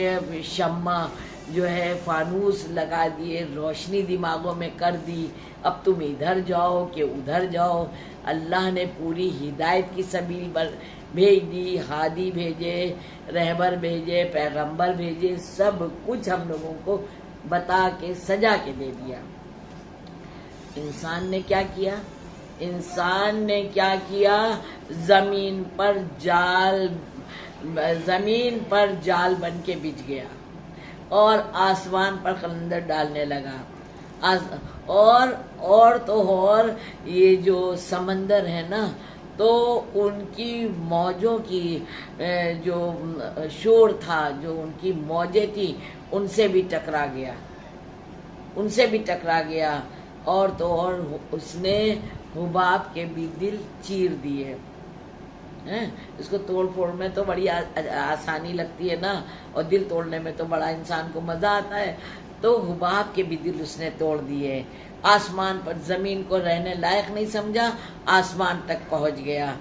شمع جو ہے فانوس لگا دیے، روشنی دماغوں میں کر دی، اب تم ادھر جاؤ کہ ادھر جاؤ۔ اللہ نے پوری ہدایت کی سبیل پر بھیج دی، ہادی بھیجے، رہبر بھیجے، پیغمبر بھیجے، سب کچھ ہم لوگوں کو بتا کے سجا کے دے دیا۔ انسان نے کیا کیا؟ زمین پر جال بن کے بچ گیا، اور آسمان پر قلندر ڈالنے لگا، اور یہ جو سمندر ہے نا، تو ان کی موجوں کی جو شور تھا، جو ان کی موجیں تھیں، ان سے بھی ٹکرا گیا، اور اس نے حباب کے بھی دل چیر دیے۔ اس کو توڑ پھوڑ میں تو بڑی آسانی لگتی ہے نا، اور دل توڑنے میں تو بڑا انسان کو مزہ آتا ہے، تو حباب کے بھی دل اس نے توڑ دیے۔ آسمان پر، زمین کو رہنے لائق نہیں سمجھا، آسمان تک پہنچ گیا،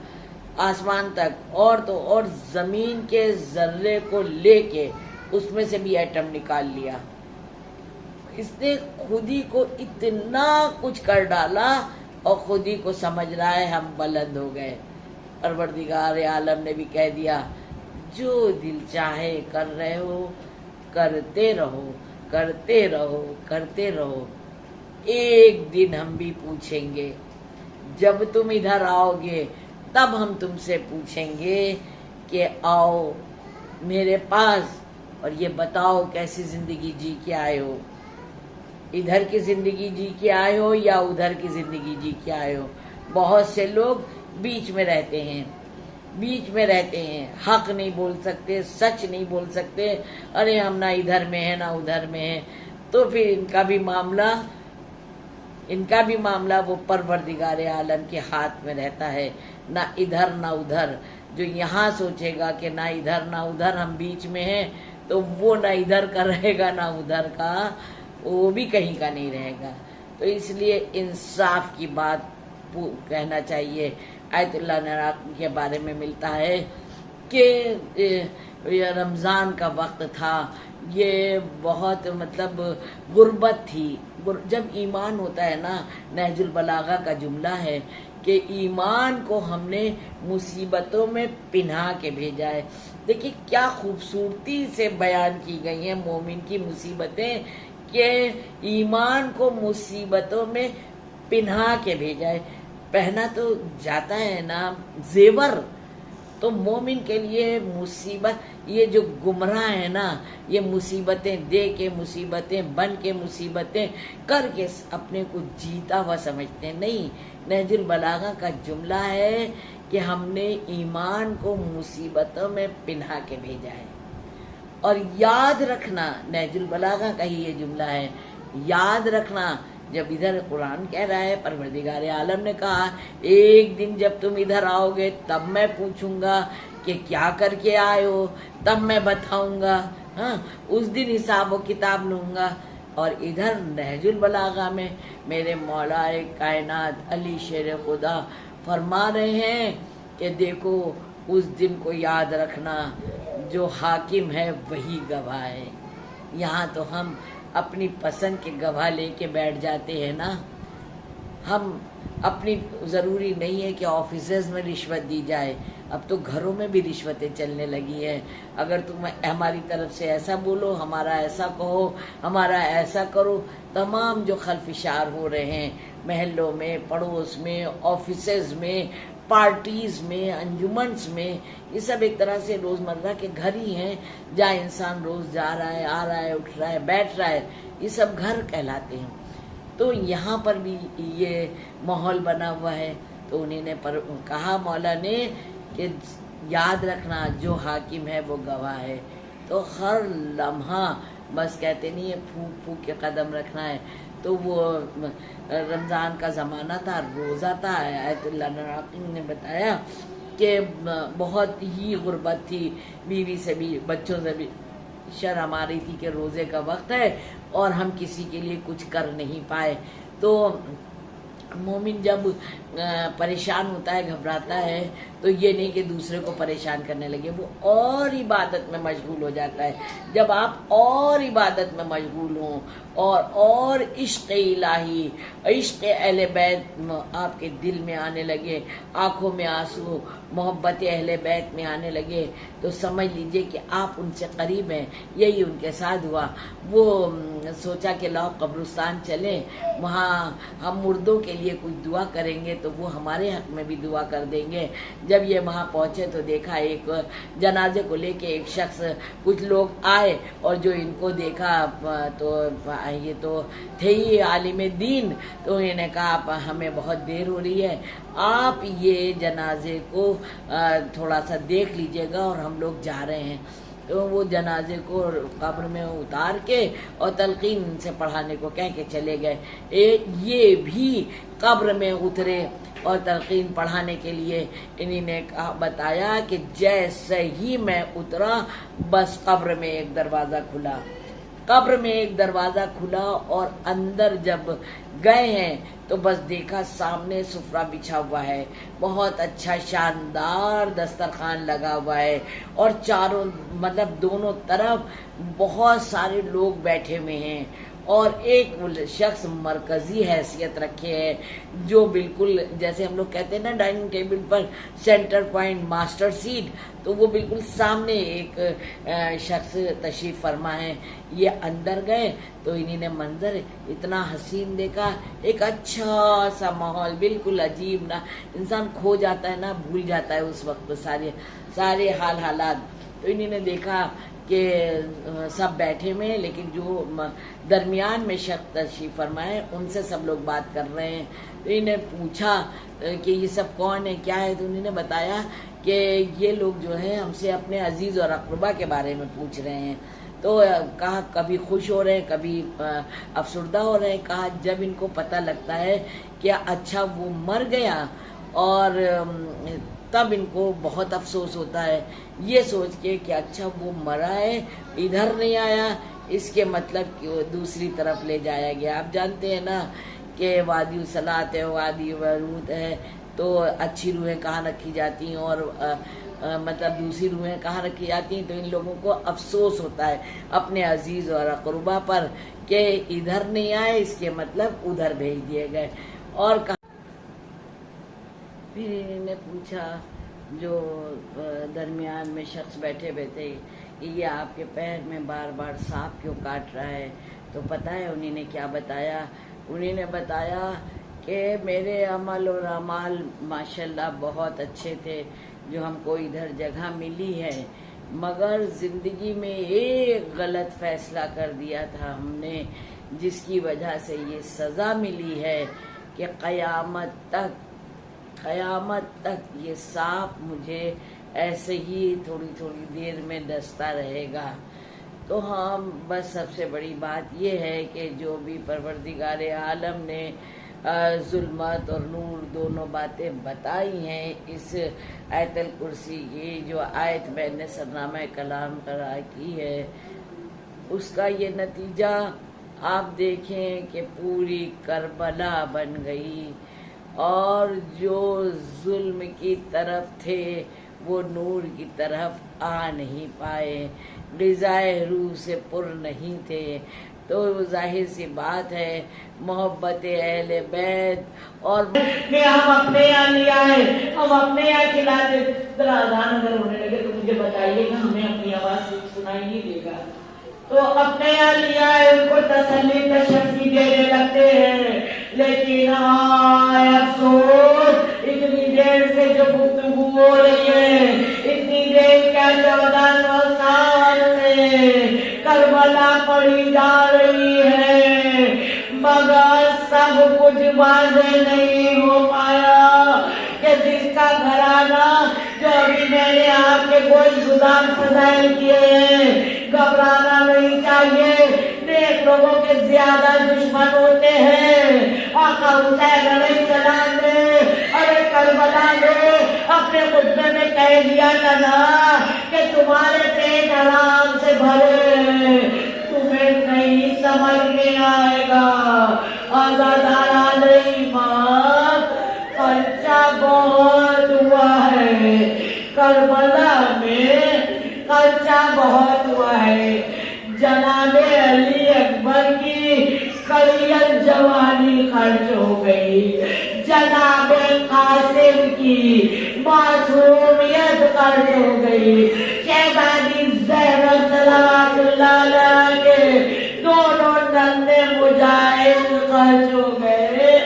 آسمان تک، اور زمین کے ذرے کو لے کے اس میں سے بھی ایٹم نکال لیا۔ اس نے خود ہی کو اتنا کچھ کر ڈالا، اور خود ہی کو سمجھ رہا ہے ہم بلند ہو گئے۔ پروردگار عالم نے بھی کہہ دیا جو دل چاہے کر رہے ہو، کرتے رہو، ایک دن ہم بھی پوچھیں گے، جب تم ادھر آؤ گے تب ہم تم سے پوچھیں گے کہ آؤ میرے پاس اور یہ بتاؤ کیسی زندگی جی کے آئے ہو، ادھر کی زندگی جی کے آئے ہو یا ادھر کی زندگی جی کے آئے ہو۔ بہت سے لوگ بیچ میں رہتے ہیں، حق نہیں بول سکتے، سچ نہیں بول سکتے، ارے ہم نہ ادھر میں ہیں نہ ادھر میں ہیں، تو پھر ان کا بھی معاملہ ان کا بھی معاملہ وہ پروردگار عالم کے ہاتھ میں رہتا ہے، نہ ادھر نہ ادھر۔ جو یہاں سوچے گا کہ نہ ادھر نہ ادھر ہم بیچ میں ہیں، تو وہ نہ ادھر کا رہے گا نہ ادھر کا، وہ بھی کہیں کا نہیں رہے گا۔ تو اس لیے انصاف کی بات کہنا چاہیے۔ آیت اللہ عراقی کے بارے میں ملتا ہے کہ یہ رمضان کا وقت تھا، یہ بہت مطلب غربت تھی۔ جب ایمان ہوتا ہے نا، نہج البلاغہ کا جملہ ہے کہ ایمان کو ہم نے مصیبتوں میں پنہا کے بھیجا ہے۔ دیکھیے کیا خوبصورتی سے بیان کی گئی ہیں مومن کی مصیبتیں، کہ ایمان کو مصیبتوں میں پنہا کے بھیجا ہے۔ پہنا تو جاتا ہے نا زیور، تو مومن کے لیے مصیبت، یہ جو گمراہ ہے نا، یہ مصیبتیں دے کے، مصیبتیں بن کے، مصیبتیں کر کے اپنے کو جیتا ہوا سمجھتے ہیں۔ نہیں، نہج البلاغہ کا جملہ ہے کہ ہم نے ایمان کو مصیبتوں میں پنہا کے بھیجا ہے۔ اور یاد رکھنا، نہج البلاغہ کا ہی یہ جملہ ہے، یاد رکھنا۔ جب ادھر قرآن کہہ رہا ہے، پروردگار عالم نے کہا ایک دن جب تم ادھر آؤ گے تب میں پوچھوں گا کہ کیا کر کے آئے ہو، تب میں بتاؤں گا، ہاں اس دن حساب و کتاب لوں گا۔ اور ادھر نہج البلاغہ میں میرے مولا کائنات علی شیر خدا فرما رہے ہیں کہ دیکھو اس دن کو یاد رکھنا، جو حاکم ہے وہی گواہ ہے۔ یہاں تو ہم اپنی پسند کے گواہ لے کے بیٹھ جاتے ہیں نا، ہم اپنی، ضروری نہیں ہے کہ آفیسز میں رشوت دی جائے، اب تو گھروں میں بھی رشوتیں چلنے لگی ہیں۔ اگر تم ہماری طرف سے ایسا بولو، ہمارا ایسا کہو، ہمارا ایسا کرو، تمام جو خلفشار ہو رہے ہیں محلوں میں، پڑوس میں، آفیسز میں، پارٹیز میں، انجمنس میں، یہ سب ایک طرح سے روزمرہ کے گھر ہی ہیں جہاں انسان روز جا رہا ہے، آ رہا ہے، اٹھ رہا ہے، بیٹھ رہا ہے، یہ سب گھر کہلاتے ہیں۔ تو یہاں پر بھی یہ ماحول بنا ہوا ہے۔ تو انہیں نے کہا مولا نے کہ یاد رکھنا جو حاکم ہے وہ گواہ ہے۔ تو ہر لمحہ بس کہتے نہیں ہے پھونک پھونک کے قدم رکھنا ہے۔ تو وہ رمضان کا زمانہ تھا، روزہ تھا۔ آیت اللہ عراقی نے بتایا کہ بہت ہی غربت تھی، بیوی سے بھی، بچوں سے بھی شرم آ رہی تھی کہ روزے کا وقت ہے اور ہم کسی کے لیے کچھ کر نہیں پائے۔ تو مومن جب پریشان ہوتا ہے، گھبراتا ہے، تو یہ نہیں کہ دوسرے کو پریشان کرنے لگے، وہ اور عبادت میں مشغول ہو جاتا ہے۔ جب آپ اور عبادت میں مشغول ہوں اور عشق الہی، عشق اہل بیت آپ کے دل میں آنے لگے، آنکھوں میں آنسو، محبت اہل بیت میں آنے لگے، تو سمجھ لیجئے کہ آپ ان سے قریب ہیں۔ یہی ان کے ساتھ ہوا۔ وہ سوچا کہ لاؤ قبرستان چلیں، وہاں ہم مردوں کے لیے کچھ دعا کریں گے تو وہ ہمارے حق میں بھی دعا کر دیں گے۔ جب یہ وہاں پہنچے تو دیکھا ایک جنازے کو لے کے ایک شخص، کچھ لوگ آئے اور جو ان کو دیکھا تو یہ تو تھے ہی عالم دین، تو انہوں نے کہا ہمیں بہت دیر ہو رہی ہے، آپ یہ جنازے کو تھوڑا سا دیکھ لیجئے گا اور ہم لوگ جا رہے ہیں۔ تو وہ جنازے کو قبر میں اتار کے اور تلقین سے پڑھانے کو کہہ کے چلے گئے۔ یہ بھی قبر میں اترے اور تلقین پڑھانے کے لیے انہی نے بتایا کہ جیسے ہی میں اترا بس قبر میں ایک دروازہ کھلا، قبر میں ایک دروازہ کھلا، اور اندر جب گئے ہیں تو بس دیکھا سامنے سفرہ بچھا ہوا ہے، بہت اچھا شاندار دسترخوان لگا ہوا ہے، اور چاروں مطلب دونوں طرف بہت سارے لوگ بیٹھے ہوئے ہیں، اور ایک شخص مرکزی حیثیت رکھے ہے جو بالکل جیسے ہم لوگ کہتے ہیں نا ڈائننگ ٹیبل پر سینٹر پوائنٹ، ماسٹر سیٹ، تو وہ بالکل سامنے ایک شخص تشریف فرما ہے۔ یہ اندر گئے تو انہی نے منظر اتنا حسین دیکھا، ایک اچھا سا ماحول، بالکل عجیب، نا انسان کھو جاتا ہے نا، بھول جاتا ہے اس وقت سارے حالات۔ تو انہی نے دیکھا کہ سب بیٹھے ہوئے ہیں، لیکن جو درمیان میں شخص تشریف فرمائے ان سے سب لوگ بات کر رہے ہیں۔ تو انہیں پوچھا کہ یہ سب کون ہے، کیا ہے، تو انہوں نے بتایا کہ یہ لوگ جو ہیں ہم سے اپنے عزیز اور اقربا کے بارے میں پوچھ رہے ہیں۔ تو کہا کبھی خوش ہو رہے ہیں، کبھی افسردہ ہو رہے ہیں. کہا جب ان کو پتہ لگتا ہے کہ اچھا وہ مر گیا اور تب ان کو بہت افسوس ہوتا ہے، یہ سوچ کے کہ اچھا وہ مرا ہے، ادھر نہیں آیا، اس کے مطلب کہ وہ دوسری طرف لے جایا گیا. آپ جانتے ہیں نا کہ وادی الصلاۃ ہے، وادی ورود ہے، تو اچھی روحیں کہاں رکھی جاتی ہیں اور مطلب دوسری روحیں کہاں رکھی جاتی ہیں. تو ان لوگوں کو افسوس ہوتا ہے اپنے عزیز اور اقربا پر کہ ادھر نہیں آئے، اس کے مطلب ادھر بھیج دیے گئے. اور پھر انہوں نے پوچھا جو درمیان میں شخص بیٹھے ہوئے تھے، یہ آپ کے پیر میں بار بار سانپ کیوں کاٹ رہا ہے؟ تو پتہ ہے انہوں نے کیا بتایا؟ انہوں نے بتایا کہ میرے عمل اور اعمال ماشاءاللہ بہت اچھے تھے جو ہم کو ادھر جگہ ملی ہے، مگر زندگی میں ایک غلط فیصلہ کر دیا تھا ہم نے، جس کی وجہ سے یہ سزا ملی ہے کہ قیامت تک یہ سانپ مجھے ایسے ہی تھوڑی تھوڑی دیر میں ڈستا رہے گا. تو ہاں بس سب سے بڑی بات یہ ہے کہ جو بھی پروردگار عالم نے ظلمت اور نور دونوں باتیں بتائی ہیں، اس آیت الکرسی کی جو آیت میں نے سرنامہ کلام قرار کی ہے، اس کا یہ نتیجہ آپ دیکھیں کہ پوری کربلا بن گئی، اور جو ظلم کی طرف تھے وہ نور کی طرف آ نہیں پائے، غذائے روح سے پر نہیں تھے. تو ظاہر سی بات ہے محبت اہل بیت اور کہ ہم اپنے یہاں لے آئے، ہم اپنے یہاں کھلاتے. ذرا اذان اگر ہونے لگے تو مجھے بتائیے گا، ہمیں اپنی آواز سنائی نہیں دے گا. تو اپنے یہاں لے آئے، ان کو تسلی تشفی دینے لگتے ہیں. لیکن آئے افسوس، اتنی دیر سے جو گفتگو ہو رہی ہے، اتنی دیر کیا 1400 سال سے کربلا پڑھی جا رہی ہے، مگر سب کچھ واضح نہیں ہو پایا کہ جس کا گھرانہ جو ابھی میں نے آپ کے کوئی گزار فضائل کیے ہیں. گھبرانا نہیں چاہیے، نیک لوگوں کے زیادہ دشمن ہوتے ہیں. آقا حسین علیہ السلام نے ارے کربلا نے اپنے خطبے میں کہہ دیا تھا نا کہ تمہارے پیٹ حرام سے بھرے، تمہیں نہیں سمجھ میں آئے گا. آزاداران ایمان، خرچہ بہت ہوا ہے کربلا میں، خرچہ بہت ہوا ہے. جناب علی اکبر کی قلیل جوانی خرچ ہو گئی، جناب قاسم کی معصومیت خرچ ہو گئی، شہزادی زینب صلوات اللہ علیہ کے دونوں ننھے مجاہد خرچ ہو گئے،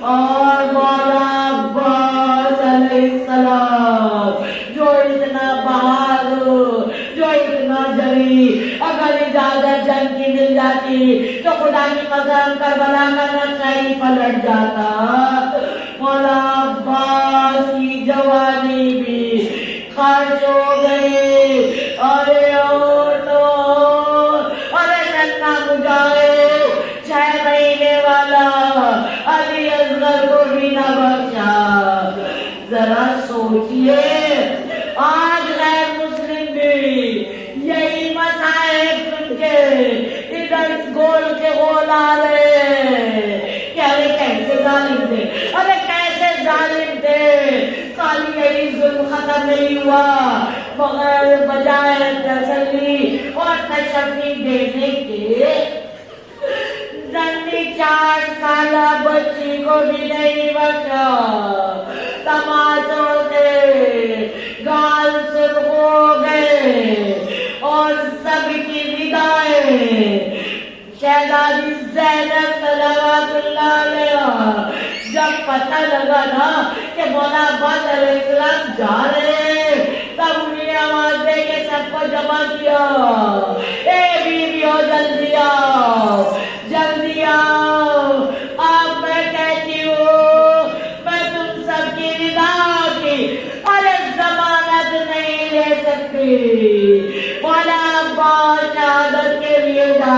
اور مولا عباس علیہ السلام جو اتنا بہادر، جو اتنا جری، اگر اجازت جنگ کی مل جاتی تو خدا کی قسم کربلا کا نقشہ ہی پلٹ جاتا. مولا عباس کی جوانی بھی خرچ ہو گئی. ارے ارے ننھا مجاہد 6 مہینے والا علی اصغر کو بھی نہ بخشا. ذرا سوچئے آج غیر مسلم بھی یہی مسائل سن کے ادھر گول کے گول آ رہے کہ ارے کیسے ظالم تھے، ارے کیسے ظالم تھے. خالی یہی ظلم ختم نہیں ہوا، بغیر بجائے تسلی اور تشفی دینے کے ننھی 4 سالہ بچی کو بھی نہیں بچا. تماچوں سے گال سرخ ہو گئے اور سب کی ندائیں. شہزادی زینب صلوات اللہ علیہ جب پتہ لگا نا کہ مولا عباس علیہ السلام جا رہے، تب انہیں آواز دے کے سب کو جمع کیا. اے بیویوں جلدی آؤ، جلدی آؤ. اب میں کہتی ہوں میں تم سب کی رضا کی ارے ضمانت نہیں لے سکتی. مولا عباس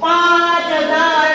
5000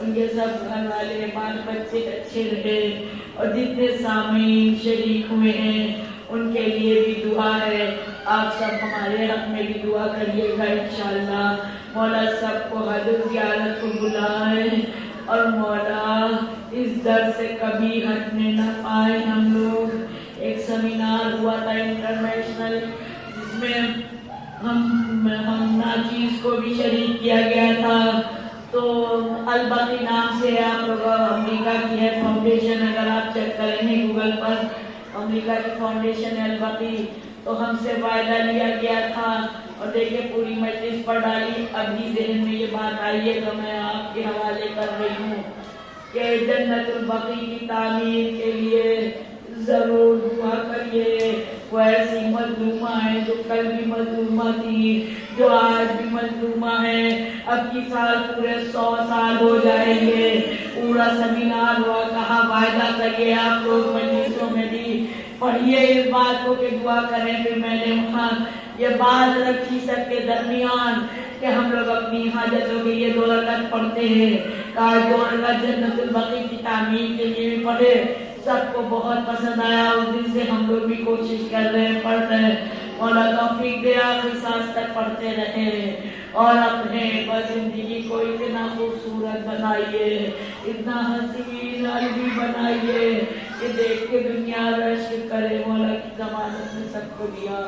ان کے سب گھر والے بال بچے اچھے رہے، اور جتنے سامعین شریک ہوئے ہیں ان کے لیے بھی دعا ہے۔ آپ سب ہمارے حق میں بھی دعا کریے گا انشاءاللہ۔ مولا سب کو حضرت زیارت کو بلائے، اور مولا اس در سے کبھی ہٹنے نہ پائے ہم لوگ۔ ایک سیمینار ہوا تھا انٹرنیشنل، جس میں ہم ناچیز کو بھی شریک کیا گیا تھا۔ تو البقی نام سے آپ لوگ امریکہ کی ہے فاؤنڈیشن، اگر آپ چیک کریں گے گوگل پر، امریکہ کی فاؤنڈیشن البقی، تو ہم سے وعدہ لیا گیا تھا، اور دیکھیں پوری مجلس پر ڈالی، ابھی ذہن میں یہ بات آئی ہے تو میں آپ کے حوالے کر رہی ہوں کہ جنت البقی کی تعمیر کے لیے ضرور دعا کریے۔ وہ ایسی مظلومہ ہے جو کل بھی مظلومہ تھی، جو آج بھی مظلومہ ہے، اب کی سال پورے 100 سال ہو جائیں گے۔ پورا سیمینار ہوا، کہا وعدہ کریے آپ لوگ مجلسوں میں بھی پڑھیے اس بات کو کہ دعا کریں۔ پھر میں نے وہاں یہ بات رکھی سب کے درمیان کہ ہم لوگ اپنی حاجتوں کے لیے 2 رکعت پڑھتے ہیں، کہا 2 رکعت جنت البقی کی تعمیر کے لیے بھی پڑھے۔ سب کو بہت پسند آیا، اس دن سے ہم لوگ بھی کوشش کر رہے ہیں، پڑھ رہے ہیں۔ مولا توفیق دے آخری سانس تک پڑھتے رہیں، اور اپنے زندگی کو اتنا خوبصورت بنائیے، اتنا حسین علمی بنائیے کہ دیکھ کے دنیا رشک کرے۔ مولا کی ضمانت میں سب کو دیا۔